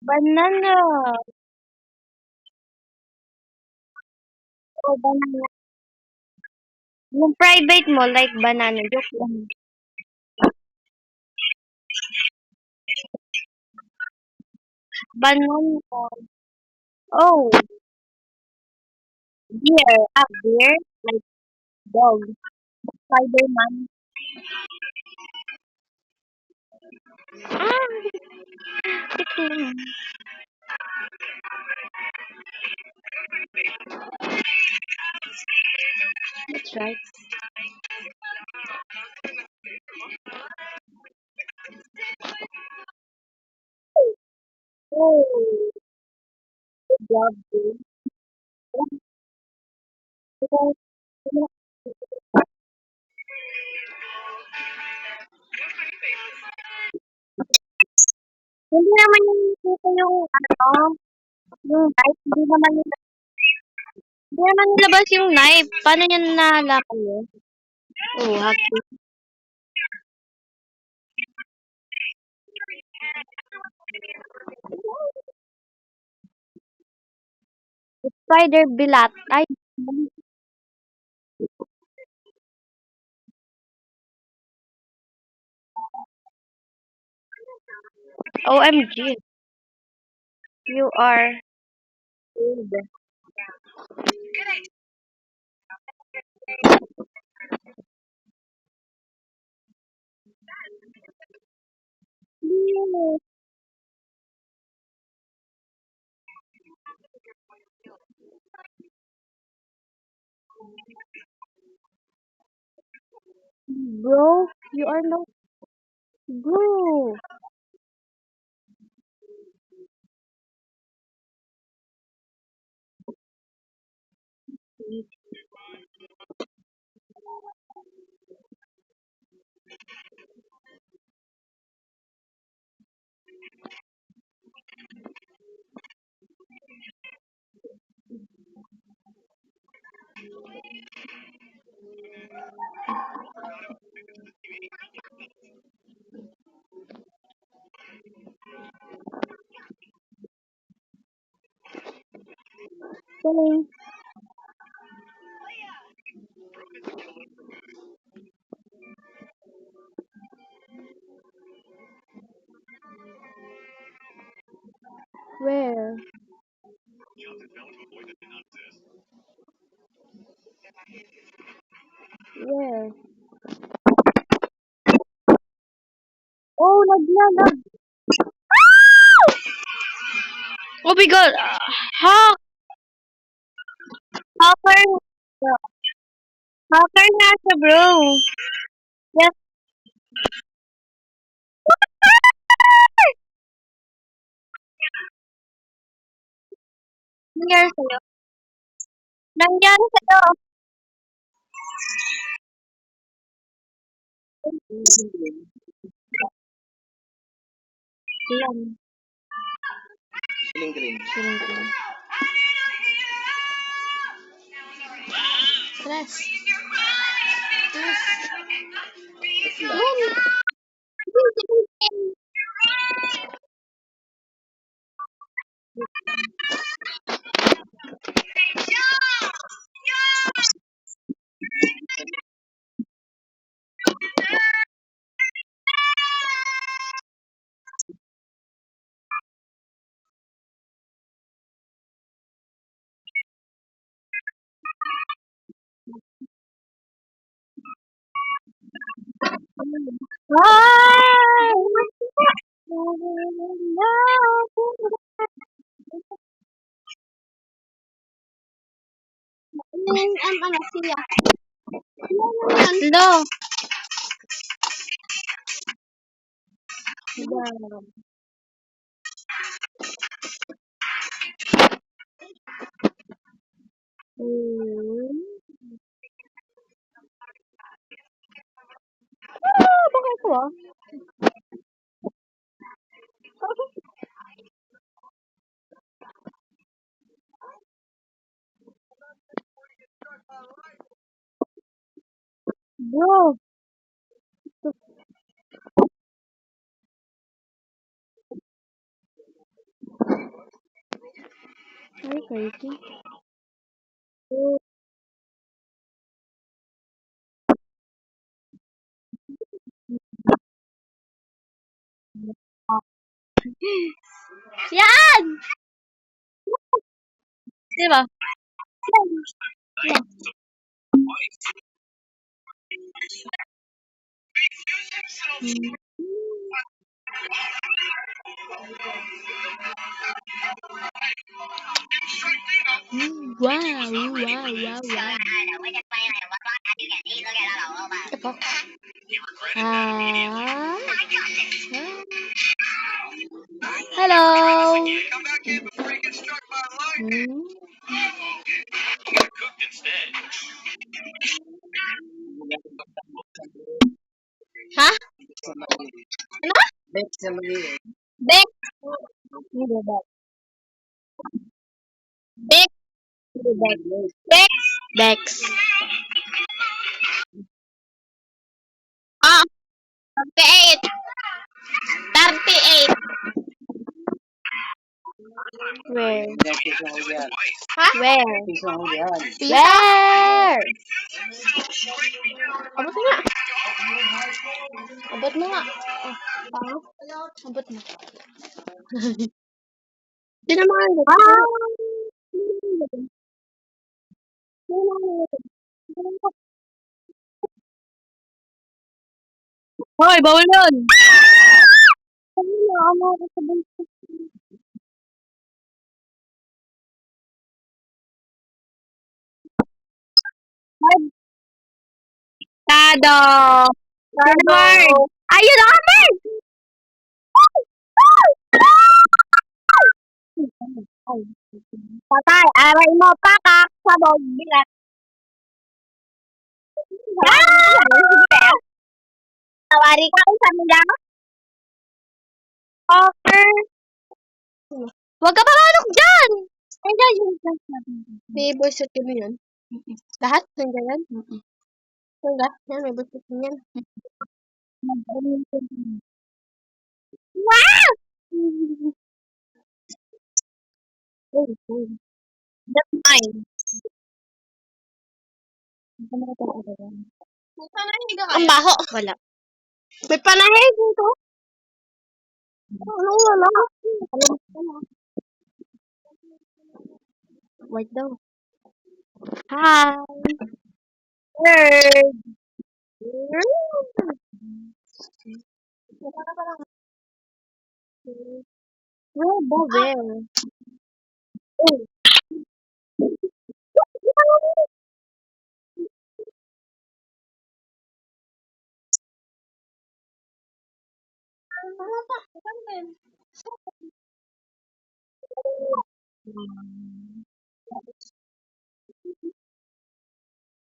Banana. Oh, banana. Yung private mo, like banana. Joke lang. Banana. Oh, deer. Deer. Like dog. Spider-Man. Ah, ito. That's right. Oh, good job, dude. Hindi naman yung knife, hindi naman nilabas yung knife. Paano niya nalaman yun? Oh, happy. Spider bilat. Ay, OMG. You are good. Bro, you are not. Bro. Galing. Where? Where? Oh, naglalag. Oh my god. Hack. Hacker. Hacker nga siya, bro. Yes. Nangyari sa'yo. Nangyari sa'yo. Yan. Siling-siling. Tres. Yan. Ay! Ano siya? Hello. Hello. Hmm. Ah, bakit ko ah? Bro, Ay, crazy. Yan! Di ba? Wow, wow, wow, wow. Ito po. Ah. Hello. Hmm. Ha? Ano? Bex. Hindi, Bex. Bex. Hindi, Bex. Bex. Bex. Ah, 38. 38. Where? Ha? Where? Where? Abot mo nga. Abot mo nga. Oh, abot mo. Di naman. Hoy, bawal yun. Tado. Edward. Ayun ang amin. Patay, aray mo, pakak, sabog, bilat. Ah! Tawari ka kung saan nila. Poker. Huwag ka pamanok dyan! Nandiyan yung may voice chat mo yun. Lahat? Nandiyan yan? Wala. Yan, may voice chat mo yan. Wow! That's mine. Ang baho. Wala. May panahig dito. Ano wala? Wait daw. Hi. Bird. Where ba, where?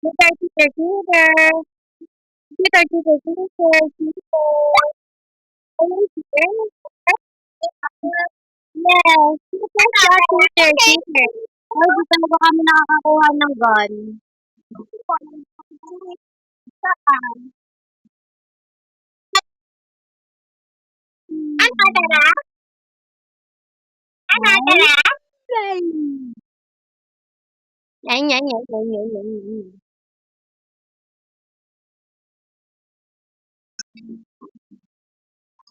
Peter, Peter, Peter. Peter, Peter, Peter, Peter. Oh, Peter. Yes. Peter, Peter, Peter. Ay, di talaga kami nakakakuha ng gun. Ano tara? Ano tara? Yan, yan, yan, yan, yan, yan, yan.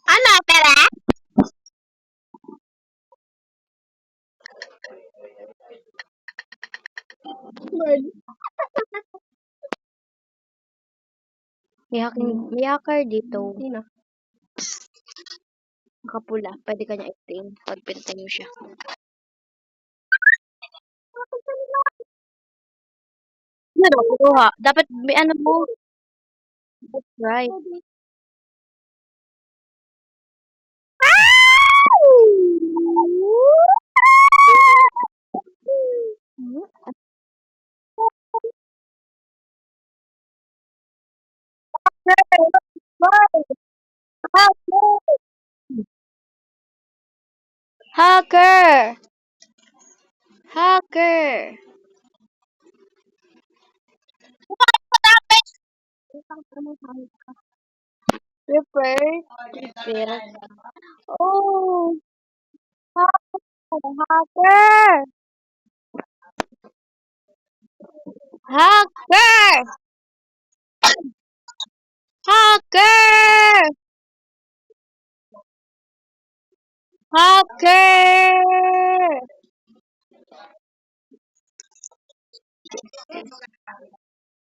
Ano tara? May hacker dito. Sino? Nakapula. Pwede ka niya i-stain pag pinatay mo siya. Ano daw, kukuha. Dapat, may ano mo. That's right. Hacker! Hacker! Prepare. Prepare. Oh! Hacker! Hacker! Hacker! Hacker! Hacker!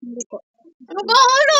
Hindi po. Ano ba? Ano?